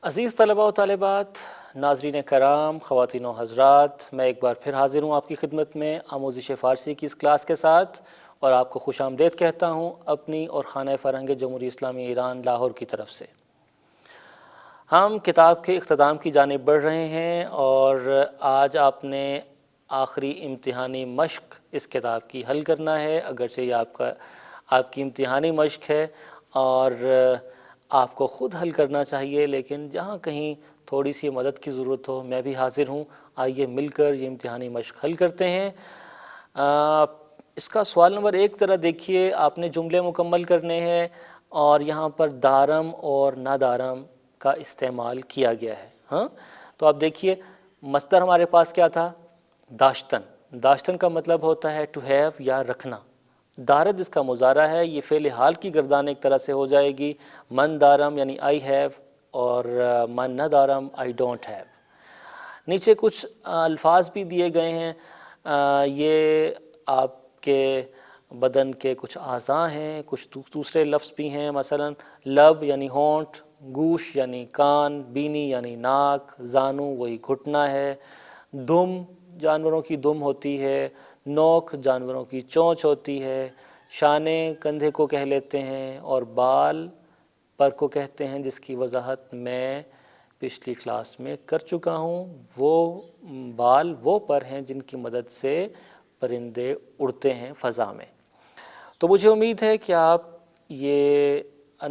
عزیز طلباء و طالبات، ناظرین کرام، خواتین و حضرات، میں ایک بار پھر حاضر ہوں آپ کی خدمت میں آموزش فارسی کی اس کلاس کے ساتھ، اور آپ کو خوش آمدید کہتا ہوں اپنی اور خانہ فرہنگ جمہوریہ اسلامی ایران لاہور کی طرف سے۔ ہم کتاب کے اختتام کی جانب بڑھ رہے ہیں، اور آج آپ نے آخری امتحانی مشق اس کتاب کی حل کرنا ہے، اگرچہ یہ آپ کی امتحانی مشق ہے اور آپ کو خود حل کرنا چاہیے، لیکن جہاں کہیں تھوڑی سی مدد کی ضرورت ہو میں بھی حاضر ہوں۔ آئیے مل کر یہ امتحانی مشق حل کرتے ہیں۔ اس کا سوال نمبر 1 ذرا دیکھیے، آپ نے جملے مکمل کرنے ہیں اور یہاں پر دارم اور نادارم کا استعمال کیا گیا ہے۔ ہاں، تو آپ دیکھیے مصدر ہمارے پاس کیا تھا؟ داشتن۔ داشتن کا مطلب ہوتا ہے ٹو ہیو یا رکھنا۔ دارد اس کا مضارع ہے، یہ فعل حال کی گردان ایک طرح سے ہو جائے گی۔ من دارم یعنی آئی ہیو، اور من نہ دارم آئی ڈونٹ ہیو۔ نیچے کچھ الفاظ بھی دیے گئے ہیں، یہ آپ کے بدن کے کچھ اعضاء ہیں، کچھ دوسرے لفظ بھی ہیں، مثلا لب یعنی ہونٹ، گوش یعنی کان، بینی یعنی ناک، زانو وہی گھٹنا ہے، دم جانوروں کی دم ہوتی ہے، نوک جانوروں کی چونچ ہوتی ہے، شانے کندھے کو کہہ لیتے ہیں، اور بال پر کو کہتے ہیں، جس کی وضاحت میں پچھلی کلاس میں کر چکا ہوں۔ وہ بال وہ پر ہیں جن کی مدد سے پرندے اڑتے ہیں فضا میں۔ تو مجھے امید ہے کہ آپ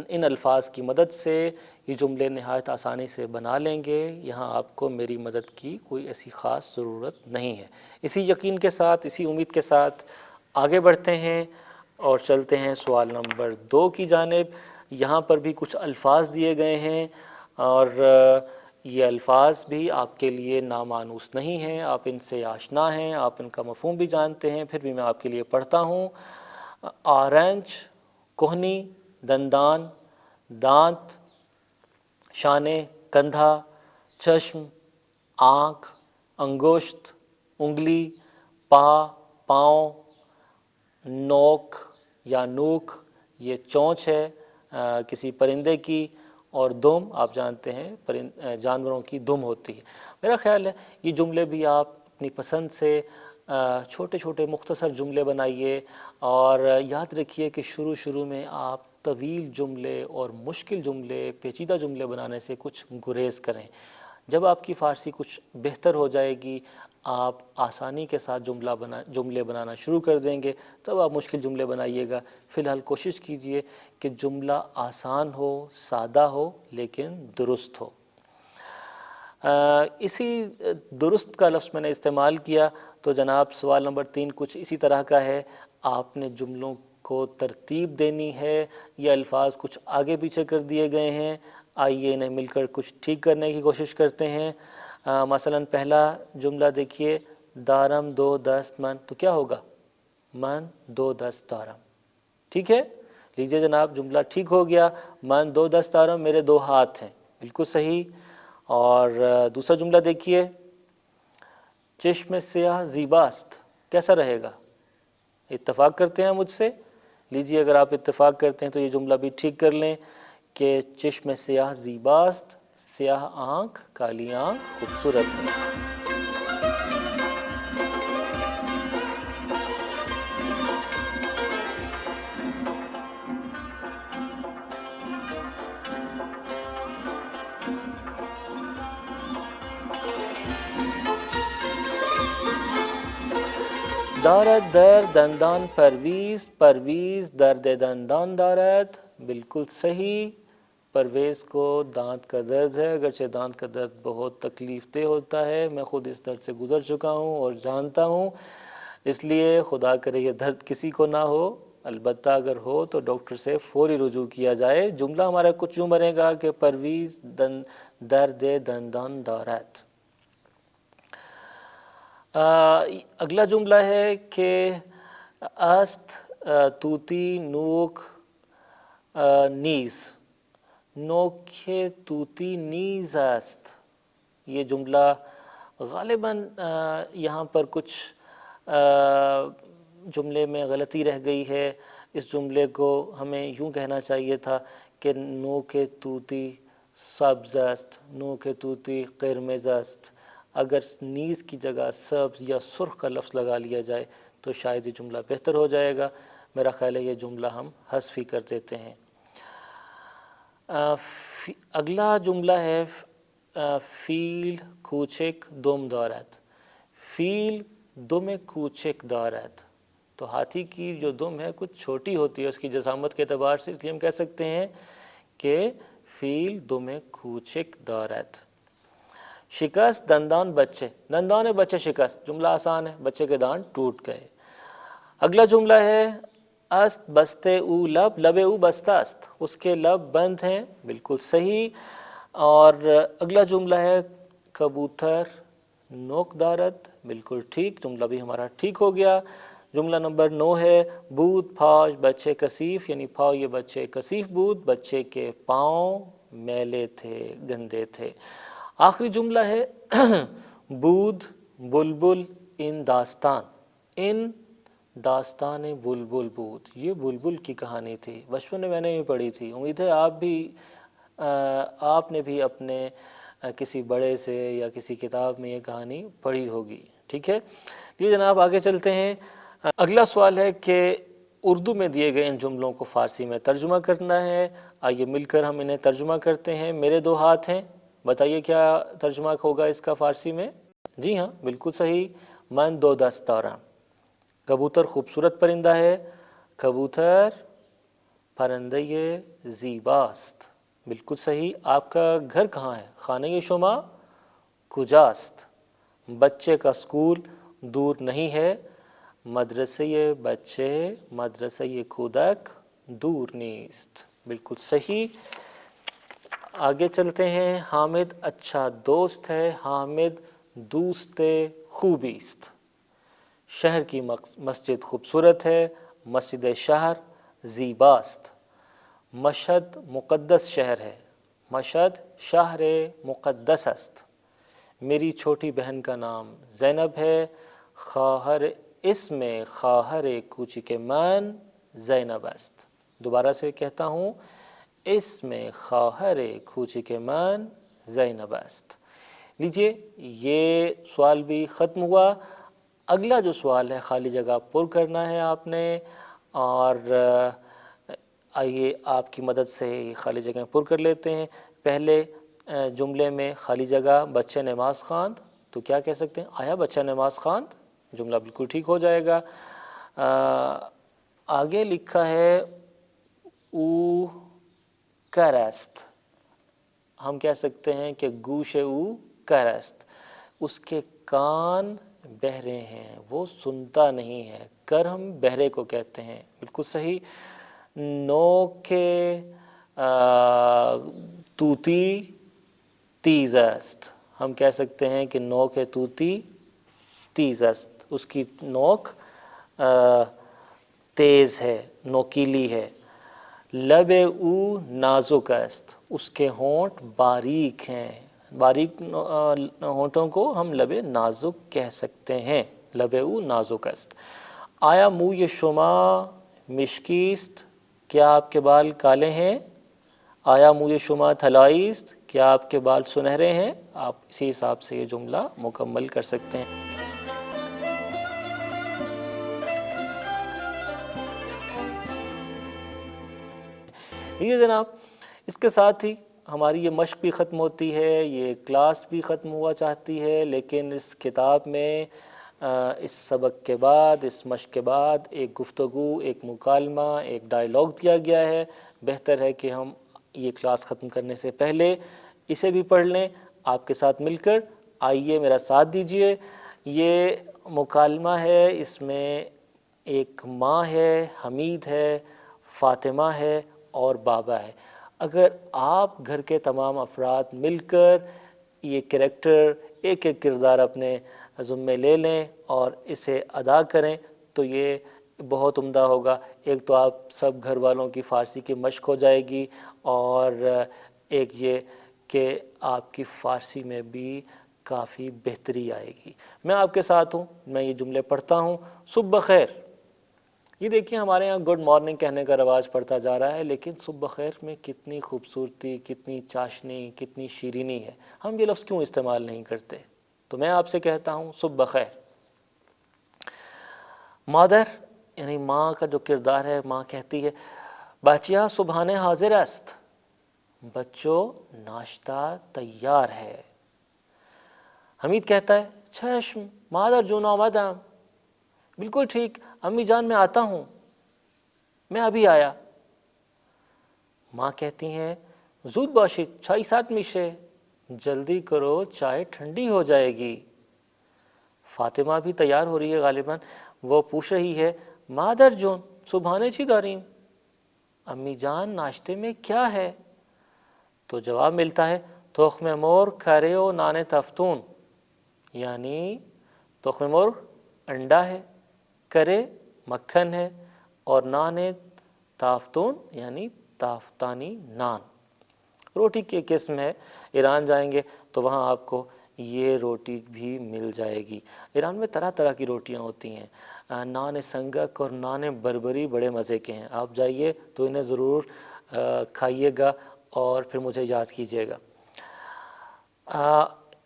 ان الفاظ کی مدد سے یہ جملے نہایت آسانی سے بنا لیں گے۔ یہاں آپ کو میری مدد کی کوئی ایسی خاص ضرورت نہیں ہے۔ اسی یقین کے ساتھ، اسی امید کے ساتھ آگے بڑھتے ہیں اور چلتے ہیں سوال نمبر 2 کی جانب۔ یہاں پر بھی کچھ الفاظ دیے گئے ہیں، اور یہ الفاظ بھی آپ کے لیے نامانوس نہیں ہیں، آپ ان سے آشنا ہیں، آپ ان کا مفہوم بھی جانتے ہیں، پھر بھی میں آپ کے لیے پڑھتا ہوں۔ آرنج، کوہنی، دندان، دانت، شانے، کندھا، چشم، آنکھ، انگشت، انگلی، پاؤں، نوک یا نوک یہ چونچ ہے کسی پرندے کی، اور دم آپ جانتے ہیں جانوروں کی دم ہوتی ہے۔ میرا خیال ہے یہ جملے بھی آپ اپنی پسند سے چھوٹے چھوٹے مختصر جملے بنائیے، اور یاد رکھیے کہ شروع میں آپ طویل جملے اور مشکل جملے، پیچیدہ جملے بنانے سے کچھ گریز کریں۔ جب آپ کی فارسی کچھ بہتر ہو جائے گی، آپ آسانی کے ساتھ جملے بنانا شروع کر دیں گے، تب آپ مشکل جملے بنائیے گا۔ فی الحال کوشش کیجئے کہ جملہ آسان ہو، سادہ ہو، لیکن درست ہو۔ اسی درست کا لفظ میں نے استعمال کیا، تو جناب سوال نمبر 3 کچھ اسی طرح کا ہے۔ آپ نے جملوں کو ترتیب دینی ہے، یہ الفاظ کچھ آگے پیچھے کر دیے گئے ہیں، آئیے انہیں مل کر کچھ ٹھیک کرنے کی کوشش کرتے ہیں۔ مثلا پہلا جملہ دیکھیے، دارم دو دست من، تو کیا ہوگا؟ من دو دست دارم، ٹھیک ہے؟ لیجئے جناب جملہ ٹھیک ہو گیا، من دو دست دارم، میرے 2 ہاتھ ہیں، بالکل صحیح۔ اور دوسرا جملہ دیکھیے، چشم سیاہ زیباست، کیسا رہے گا؟ اتفاق کرتے ہیں مجھ سے؟ لیجئے اگر آپ اتفاق کرتے ہیں تو یہ جملہ بھی ٹھیک کر لیں کہ چشم سیاہ زیباست، سیاہ آنکھ کالی آنکھ خوبصورت ہے۔ دارد در دندان پرویز، پرویز درد دندان دارد، بالکل صحیح۔ پرویز کو دانت کا درد ہے، اگرچہ دانت کا درد بہت تکلیف دہ ہوتا ہے، میں خود اس درد سے گزر چکا ہوں اور جانتا ہوں، اس لیے خدا کرے یہ درد کسی کو نہ ہو، البتہ اگر ہو تو ڈاکٹر سے فوری رجوع کیا جائے۔ جملہ ہمارا کچھ یوں بنے گا کہ پرویز درد دندان دارد۔ اگلا جملہ ہے کہ است طوطی نوک نیز، نوک طوطی نیز است۔ یہ جملہ غالباً یہاں پر کچھ جملے میں غلطی رہ گئی ہے۔ اس جملے کو ہمیں یوں کہنا چاہیے تھا کہ نوک طوطی سبز است، نوک طوطی قرمز است. اگر نیز کی جگہ سبز یا سرخ کا لفظ لگا لیا جائے تو شاید یہ جملہ بہتر ہو جائے گا. میرا خیال ہے یہ جملہ ہم حذف ہی کر دیتے ہیں. اگلا جملہ ہے فیل کوچک دم دارد. فیل دم کوچک دارد. تو ہاتھی کی جو دم ہے کچھ چھوٹی ہوتی ہے اس کی جسامت کے اعتبار سے، اس لیے ہم کہہ سکتے ہیں کہ فیل دم کوچک دارد. شکست دندان بچے. دندان بچے شکست. جملہ آسان ہے، بچے کے دانت ٹوٹ گئے. اگلا جملہ ہے است بستے او لب. لب او بستہ است. اس کے لب بند ہیں. بالکل صحیح. اور اگلا جملہ ہے کبوتر نوک دارد. بالکل ٹھیک، جملہ بھی ہمارا ٹھیک ہو گیا. جملہ نمبر 9 ہے بود پھاش بچے کثیف. یعنی پاؤ یہ بچے کثیف بود، بچے کے پاؤں میلے تھے، گندے تھے. آخری جملہ ہے بود بلبل ان داستان. ان داستان بلبل بود. یہ بلبل کی کہانی تھی، بچپن میں نے بھی پڑھی تھی. امید ہے آپ نے بھی اپنے کسی بڑے سے یا کسی کتاب میں یہ کہانی پڑھی ہوگی. ٹھیک ہے، یہ جناب آگے چلتے ہیں. اگلا سوال ہے کہ اردو میں دیے گئے ان جملوں کو فارسی میں ترجمہ کرنا ہے. آئیے مل کر ہم انہیں ترجمہ کرتے ہیں. میرے 2 ہاتھ ہیں، بتائیے کیا ترجمہ ہوگا اس کا فارسی میں؟ جی ہاں بالکل صحیح، من 2 دست دارم. کبوتر خوبصورت پرندہ ہے. کبوتر پرندہ زیباست. بالکل صحیح. آپ کا گھر کہاں ہے؟ خانه شما کجاست؟ بچے کا اسکول دور نہیں ہے. مدرسه بچه مدرسه کودک دور نیست. بالکل صحیح. آگے چلتے ہیں. حامد اچھا دوست ہے. حامد دوست خوبی است. شہر کی مسجد خوبصورت ہے. مسجد شہر زیباست. مشہد مقدس شہر ہے. مشہد شہر مقدس است. میری چھوٹی بہن کا نام زینب ہے. خواہر اسم خواہر کوچک من زینب است. دوبارہ سے کہتا ہوں، اسم خواہر کوچک من زینب است. لیجئے یہ سوال بھی ختم ہوا. اگلا جو سوال ہے خالی جگہ پر کرنا ہے آپ نے، اور آئیے آپ کی مدد سے یہ خالی جگہ پر کر لیتے ہیں. پہلے جملے میں خالی جگہ بچے نماز خواند، تو کیا کہہ سکتے ہیں؟ آیا بچہ نماز خواند. جملہ بالکل ٹھیک ہو جائے گا. آگے لکھا ہے او کرست. ہم کہہ سکتے ہیں کہ گوش او کرست. اس کے کان بہرے ہیں، وہ سنتا نہیں ہے. کر ہم بہرے کو کہتے ہیں. بالکل صحیح. نوک طوطی تیز است. ہم کہہ سکتے ہیں کہ نوک طوطی تیز است. اس کی نوک تیز ہے، نوکیلی ہے. لب او نازک است. اس کے ہونٹ باریک ہیں. باریک ہونٹوں کو ہم لب نازک کہہ سکتے ہیں. لب او نازک است. آیا موی شما مشکیست. کیا آپ کے بال کالے ہیں؟ آیا موی شما طلائی است. کیا آپ کے بال سنہرے ہیں؟ آپ اسی حساب سے یہ جملہ مکمل کر سکتے ہیں. یہ جناب اس کے ساتھ ہی ہماری یہ مشق بھی ختم ہوتی ہے، یہ کلاس بھی ختم ہوا چاہتی ہے. لیکن اس کتاب میں اس سبق کے بعد، اس مشق کے بعد ایک گفتگو، ایک مکالمہ، ایک ڈائیلاگ دیا گیا ہے. بہتر ہے کہ ہم یہ کلاس ختم کرنے سے پہلے اسے بھی پڑھ لیں آپ کے ساتھ مل کر. آئیے میرا ساتھ دیجئے. یہ مکالمہ ہے، اس میں ایک ماں ہے، حمید ہے، فاطمہ ہے اور بابا ہے. اگر آپ گھر کے تمام افراد مل کر یہ کریکٹر، ایک ایک کردار اپنے ذمے لے لیں اور اسے ادا کریں تو یہ بہت عمدہ ہوگا. ایک تو آپ سب گھر والوں کی فارسی کی مشق ہو جائے گی، اور ایک یہ کہ آپ کی فارسی میں بھی کافی بہتری آئے گی. میں آپ کے ساتھ ہوں. میں یہ جملے پڑھتا ہوں. صبح بخیر. یہ دیکھیں ہمارے یہاں گڈ مارننگ کہنے کا رواج پڑتا جا رہا ہے، لیکن صبح بخیر میں کتنی خوبصورتی، کتنی چاشنی، کتنی شیرینی ہے، ہم یہ لفظ کیوں استعمال نہیں کرتے؟ تو میں آپ سے کہتا ہوں صبح بخیر۔ مادر یعنی ماں کا جو کردار ہے، ماں کہتی ہے بچیا صبحانے حاضر است، بچوں ناشتہ تیار ہے۔ حمید کہتا ہے چشم مادر جون آمدم، بالکل ٹھیک امی جان میں آتا ہوں، میں ابھی آیا۔ ماں کہتی ہیں زود باشید چائے ساتھ میشے، جلدی کرو چائے ٹھنڈی ہو جائے گی۔ فاطمہ بھی تیار ہو رہی ہے غالباً، وہ پوچھ رہی ہے مادر جون صبحانے چی داریم، امی جان ناشتے میں کیا ہے؟ تو جواب ملتا ہے تخم مرغ کھرے و نان تفتون، یعنی تخم مرغ انڈا ہے، کرے مکھن ہے، اور نان تافتون یعنی تافتانی نان، روٹی کی قسم ہے۔ ایران جائیں گے تو وہاں آپ کو یہ روٹی بھی مل جائے گی۔ ایران میں طرح طرح کی روٹیاں ہوتی ہیں، نان سنگک اور نان بربری بڑے مزے کے ہیں، آپ جائیے تو انہیں ضرور کھائیے گا اور پھر مجھے یاد کیجیے گا۔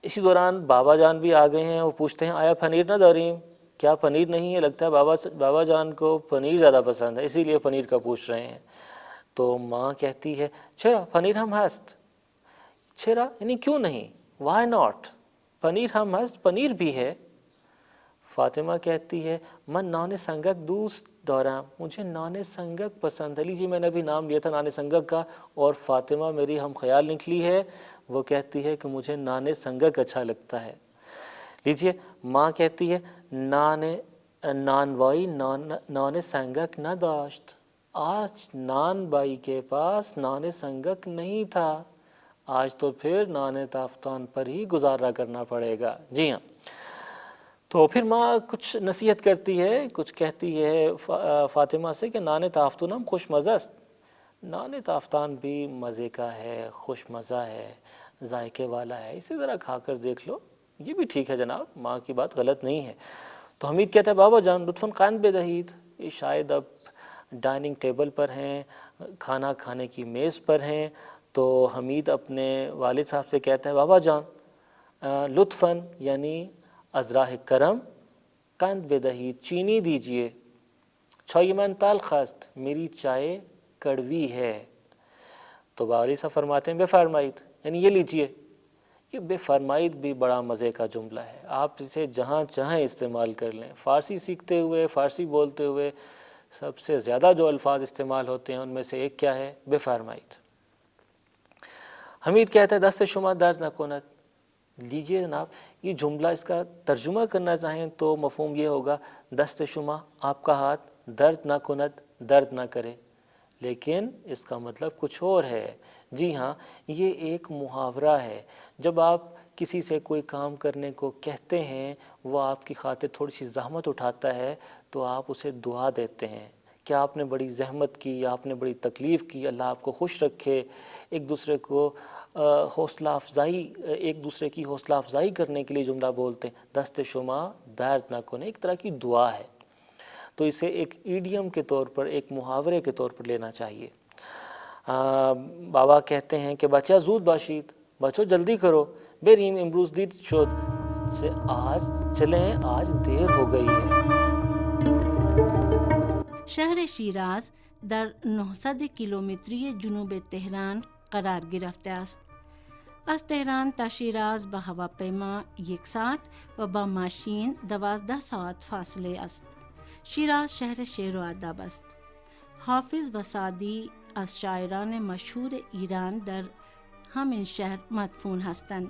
اسی دوران بابا جان بھی آ گئے ہیں، وہ پوچھتے ہیں آیا پنیر نہ داریم، کیا پنیر نہیں ہے؟ لگتا ہے بابا جان کو پنیر زیادہ پسند ہے، اسی لیے پنیر کا پوچھ رہے ہیں۔ تو ماں کہتی ہے چھرا پنیر ہم ہست، چھرا یعنی کیوں نہیں، وائی ناٹ، پنیر ہم ہست، پنیر بھی ہے۔ فاطمہ کہتی ہے من نان سنگک دوست دارم، مجھے نان سنگک پسند ہے۔ لیجیے میں نے ابھی نام لیا تھا نان سنگک کا، اور فاطمہ میری ہم خیال نکلی ہے، وہ کہتی ہے کہ مجھے نان سنگک اچھا لگتا ہے۔ لیجیے ماں کہتی ہے نان وائی نان سنگک نہ داشت، آج نان بائی کے پاس نان سنگک نہیں تھا، آج تو پھر نان تافتان پر ہی گزارا کرنا پڑے گا۔ جی ہاں، تو پھر ماں کچھ نصیحت کرتی ہے، کچھ کہتی ہے فاطمہ سے کہ نان تافتون ہم خوش مزہ است، نان تافتان بھی مزے کا ہے، خوش مزہ ہے، ذائقے والا ہے، اسے ذرا کھا کر دیکھ لو، یہ بھی ٹھیک ہے جناب، ماں کی بات غلط نہیں ہے۔ تو حمید کہتا ہے بابا جان لطفاً قائم بدہید، یہ شاید اب ڈائننگ ٹیبل پر ہیں، کھانا کھانے کی میز پر ہیں۔ تو حمید اپنے والد صاحب سے کہتا ہے بابا جان لطفاً یعنی ازراہ کرم قند بدہید چینی دیجئے، چائے من تلخ است، میری چائے کڑوی ہے۔ تو والد صاحب فرماتے ہیں بے فرمائید، یعنی یہ لیجئے۔ یہ بے فرمائید بھی بڑا مزے کا جملہ ہے، آپ اسے جہاں چاہیں استعمال کر لیں۔ فارسی سیکھتے ہوئے، فارسی بولتے ہوئے سب سے زیادہ جو الفاظ استعمال ہوتے ہیں ان میں سے ایک کیا ہے؟ بے فرمائید۔ حمید کہتا ہے دست شما درد نہ کند، لیجئے جناب یہ جملہ اس کا ترجمہ کرنا چاہیں تو مفہوم یہ ہوگا دست شما آپ کا ہاتھ درد نہ کند، درد نہ کرے، لیکن اس کا مطلب کچھ اور ہے۔ جی ہاں، یہ ایک محاورہ ہے، جب آپ کسی سے کوئی کام کرنے کو کہتے ہیں، وہ آپ کی خاطر تھوڑی سی زحمت اٹھاتا ہے تو آپ اسے دعا دیتے ہیں کہ آپ نے بڑی زحمت کی، آپ نے بڑی تکلیف کی، اللہ آپ کو خوش رکھے۔ ایک دوسرے کو حوصلہ افزائی، ایک دوسرے کی حوصلہ افزائی کرنے کے لیے جملہ بولتے ہیں دست شما درد نہ کنے، ایک طرح کی دعا ہے۔ تو اسے ایک ایڈیم کے طور پر، ایک محاورے کے طور پر لینا چاہیے۔ بابا کہتے ہیں کہ بچہ زود باشید، بچو جلدی کرو، بریم امروز دیر شد، سے آج چلیں آج دیر ہو گئی ہے۔ شہر شیراز در 900 کیلومتری جنوب تهران قرار گرفته است. از تهران تا شیراز با هواپیما 1 ساعت و با ماشین 12 ساعت فاصله است. شیراز شهر شعر و ادب است. حافظ و سعدی از شاعران مشهور ایران در همین شهر مدفون هستند.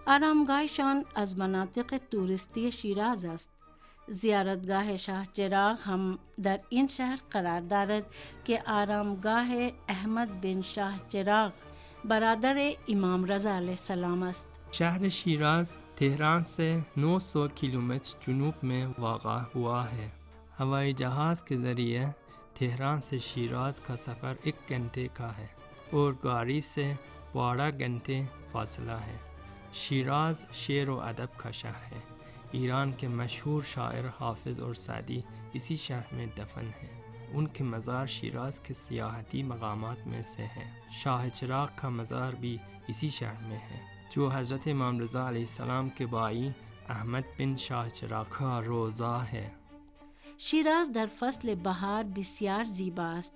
آرامگاهشان از مناطق توریستی شیراز است. زیارتگاه شاه چراغ هم در این شهر قرار دارد که آرامگاه احمد بن شاه چراغ برادر امام رضا علیہ السلام است. شہر شیراز تہران سے 900 کلومیٹر جنوب میں واقع ہوا ہے۔ ہوائی جہاز کے ذریعے تہران سے شیراز کا سفر 1 گھنٹے کا ہے اور گاڑی سے 12 گھنٹے فاصلہ ہے۔ شیراز شعر و ادب کا شہر ہے۔ ایران کے مشہور شاعر حافظ اور سعدی اسی شہر میں دفن ہیں۔ ان کے مزار شیراز کے سیاحتی مقامات میں سے ہے۔ شاہ چراغ کا مزار بھی اسی شہر میں ہے، جو حضرت امام رضا علیہ السلام کے بائی احمد بن شاہ چراغ کا روضہ ہے۔ شیراز در فصل بهار بسیار زیباست.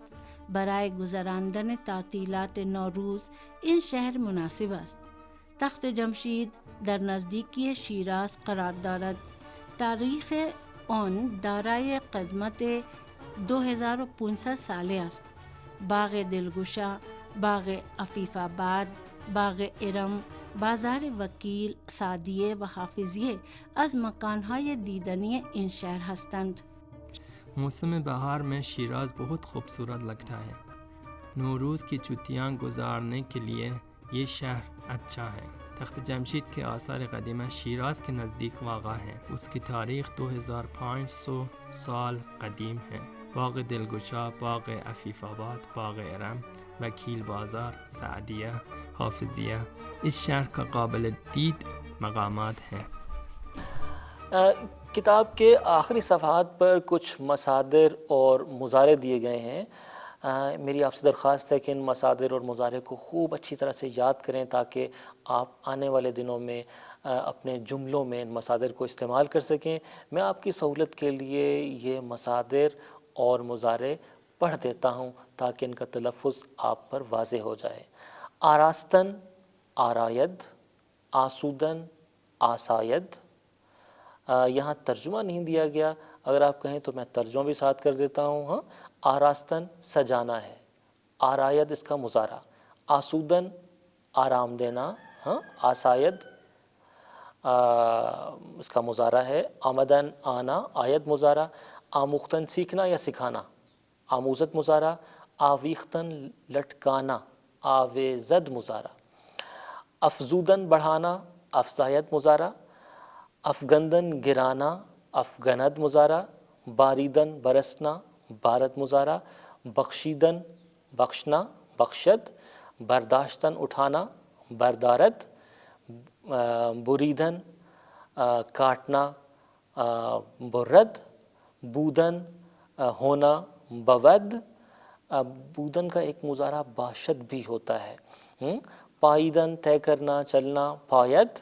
برای گذراندن تعطیلات نوروز این شهر مناسب است. تخت جمشید در نزدیکی شیراز قرار دارد. تاریخ آن دارای قدمت 2500 ساله است. باغ دلگشا، باغ عفیف آباد، باغ ارم، بازار وکیل، سعدیه و حافظیه از مکانهای دیدنی این شهر هستند. موسم بہار میں شیراز بہت خوبصورت لگتا ہے۔ نوروز کی چھٹیاں گزارنے کے لیے یہ شہر اچھا ہے۔ تخت جمشید کے آثار قدیمہ شیراز کے نزدیک واقع ہے۔ اس کی تاریخ 2500 سال قدیم ہے۔ باغ دلگشا، باغ عفیف آباد، باغ ارم، وکیل بازار، سعدیہ، حافظیہ اس شہر کا قابل دید مقامات ہیں۔ کتاب کے آخری صفحات پر کچھ مصادر اور مضارع دیے گئے ہیں۔ میری آپ سے درخواست ہے کہ ان مصادر اور مضارع کو خوب اچھی طرح سے یاد کریں تاکہ آپ آنے والے دنوں میں اپنے جملوں میں ان مصادر کو استعمال کر سکیں۔ میں آپ کی سہولت کے لیے یہ مصادر اور مضارع پڑھ دیتا ہوں تاکہ ان کا تلفظ آپ پر واضح ہو جائے۔ آراستن، آراید، آسودن، آساید۔ یہاں ترجمہ نہیں دیا گیا، اگر آپ کہیں تو میں ترجمہ بھی ساتھ کر دیتا ہوں۔ ہاں، آراستن سجانا ہے، آراید اس کا مضارع، آسودن آرام دینا، ہاں، آساید اس کا مضارع ہے، آمدن آنا، آید مضارع، آموختن سیکھنا یا سکھانا، آموزت مضارع، آویختن لٹکانا، آویزد مضارع، افزودن بڑھانا، افزایت مضارع، افگندن گرانا، افگند مضارع، باریدن برسنا، بارد مضارع، بخشیدن بخشنا، بخشد، برداشتن اٹھانا، بردارد، بریدن کاٹنا، برد، بودن ہونا، بود۔ بودن کا ایک مضارع باشد بھی ہوتا ہے۔ پائیدن طے کرنا، چلنا، پاید،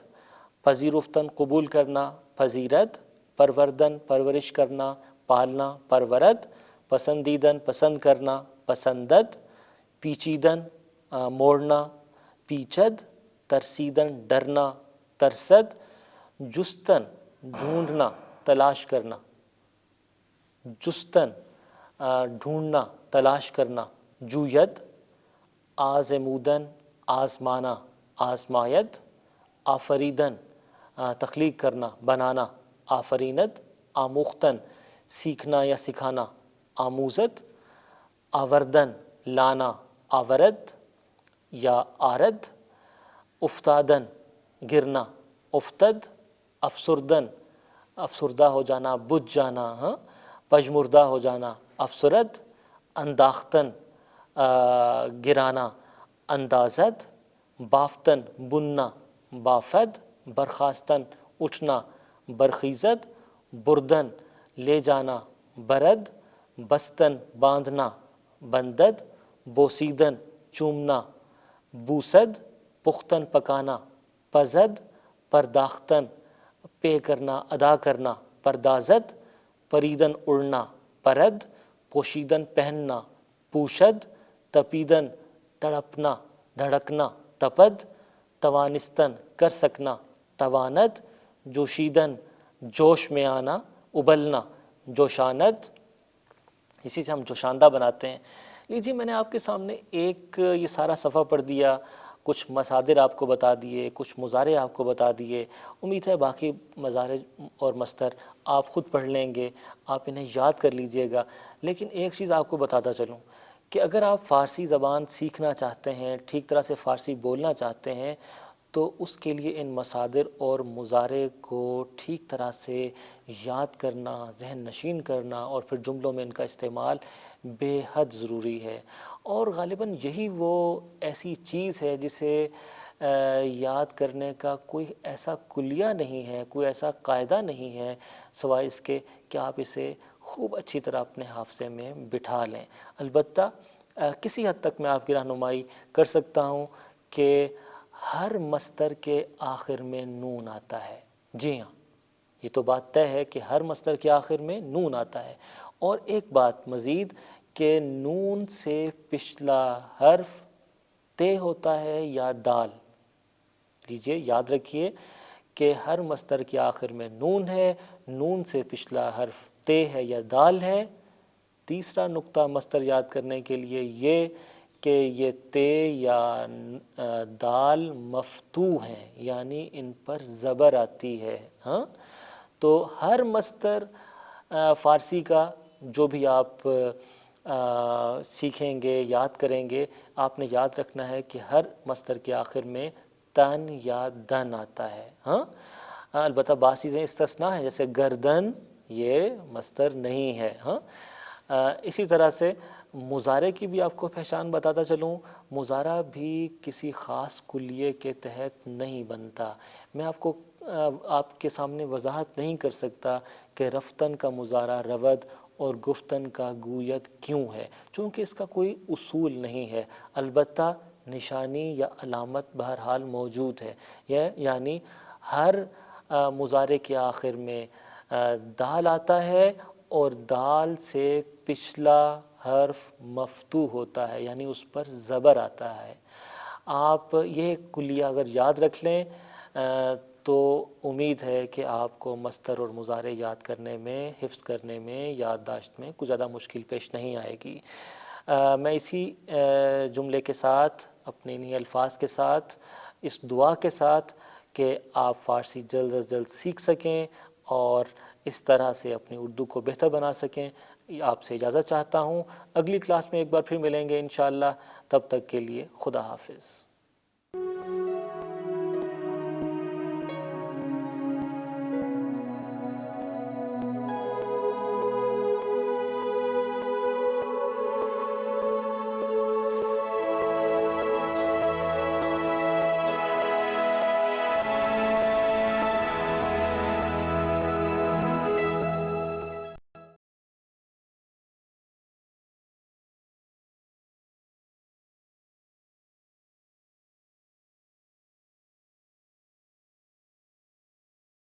پذیرفتن قبول کرنا، پذیرد، پروردن پرورش کرنا، پالنا، پرورد، پسندیدن پسند کرنا، پسندد، پیچیدن موڑنا، پیچد، ترسیدن ڈرنا، ترسد، جستن ڈھونڈنا، تلاش کرنا، جستن ڈھونڈنا، تلاش کرنا، جوید، آزمودن آزمانا، آزماید، آفریدن تخلیق کرنا، بنانا، آفریند، آموختن سیکھنا یا سکھانا، آموزت، آوردن لانا، آورد یا آرد، افتادن گرنا، افتد، افسردن افسردہ ہو جانا، بجھ جانا، ہاں، پژمردہ ہو جانا، افسرد، انداختن گرانا، اندازد، بافتن بننا، بافد، برخاستن اٹھنا، برخیزد، بردن لے جانا، برد، بستن باندھنا، بندد، بوسیدن چومنا، بوسد، پختن پکانا، پزد، پرداختن پے کرنا، ادا کرنا، پردازد، پریدن اڑنا، پرد، پوشیدن پہننا، پوشد، تپیدن تڑپنا، دھڑکنا، تپد، توانستن کر سکنا، تواند، جوشیدن جوش میں آنا، ابلنا، جوشاند، اسی سے ہم جوشاندہ بناتے ہیں۔ لیجیے میں نے آپ کے سامنے ایک یہ سارا صفحہ پڑھ دیا، کچھ مصادر آپ کو بتا دیے، کچھ مضارع آپ کو بتا دیے۔ امید ہے باقی مضارع اور مصدر آپ خود پڑھ لیں گے، آپ انہیں یاد کر لیجئے گا۔ لیکن ایک چیز آپ کو بتاتا چلوں کہ اگر آپ فارسی زبان سیکھنا چاہتے ہیں، ٹھیک طرح سے فارسی بولنا چاہتے ہیں، تو اس کے لیے ان مصادر اور مضارع کو ٹھیک طرح سے یاد کرنا، ذہن نشین کرنا اور پھر جملوں میں ان کا استعمال بے حد ضروری ہے۔ اور غالباً یہی وہ ایسی چیز ہے جسے یاد کرنے کا کوئی ایسا کلیہ نہیں ہے، کوئی ایسا قاعدہ نہیں ہے سوائے اس کے کہ آپ اسے خوب اچھی طرح اپنے حافظے میں بٹھا لیں۔ البتہ کسی حد تک میں آپ کی رہنمائی کر سکتا ہوں کہ ہر مصدر کے آخر میں نون آتا ہے۔ جی ہاں، یہ تو بات طے ہے کہ ہر مصدر کے آخر میں نون آتا ہے۔ اور ایک بات مزید کہ نون سے پچھلا حرف تے ہوتا ہے یا دال۔ لیجئے یاد رکھیے کہ ہر مصدر کے آخر میں نون ہے، نون سے پچھلا حرف تے ہے یا دال ہے۔ تیسرا نقطہ مصدر یاد کرنے کے لیے یہ کہ یہ تے یا دال مفتوح ہیں، یعنی ان پر زبر آتی ہے۔ ہاں، تو ہر مصدر فارسی کا جو بھی آپ سیکھیں گے، یاد کریں گے، آپ نے یاد رکھنا ہے کہ ہر مصدر کے آخر میں تن یا دن آتا ہے۔ ہاں، البتہ بعض چیزیں استثناء ہیں، جیسے گردن یہ مصدر نہیں ہے۔ ہاں، اسی طرح سے مضارع کی بھی آپ کو پہچان بتاتا چلوں، مضارع بھی کسی خاص کلیے کے تحت نہیں بنتا۔ میں آپ کے سامنے وضاحت نہیں کر سکتا کہ رفتن کا مضارع رود اور گفتن کا گویت کیوں ہے، چونکہ اس کا کوئی اصول نہیں ہے۔ البتہ نشانی یا علامت بہرحال موجود ہے، یعنی ہر مضارع کے آخر میں دال آتا ہے اور دال سے پچھلا حرف مفتوح ہوتا ہے، یعنی اس پر زبر آتا ہے۔ آپ یہ کلیہ اگر یاد رکھ لیں تو امید ہے کہ آپ کو مصدر اور مضارع یاد کرنے میں، حفظ کرنے میں، یادداشت میں کچھ زیادہ مشکل پیش نہیں آئے گی۔ میں اسی جملے کے ساتھ، اپنے انہی الفاظ کے ساتھ، اس دعا کے ساتھ کہ آپ فارسی جلد از جلد سیکھ سکیں اور اس طرح سے اپنی اردو کو بہتر بنا سکیں، آپ سے اجازت چاہتا ہوں۔ اگلی کلاس میں ایک بار پھر ملیں گے انشاءاللہ، تب تک کے لیے خدا حافظ۔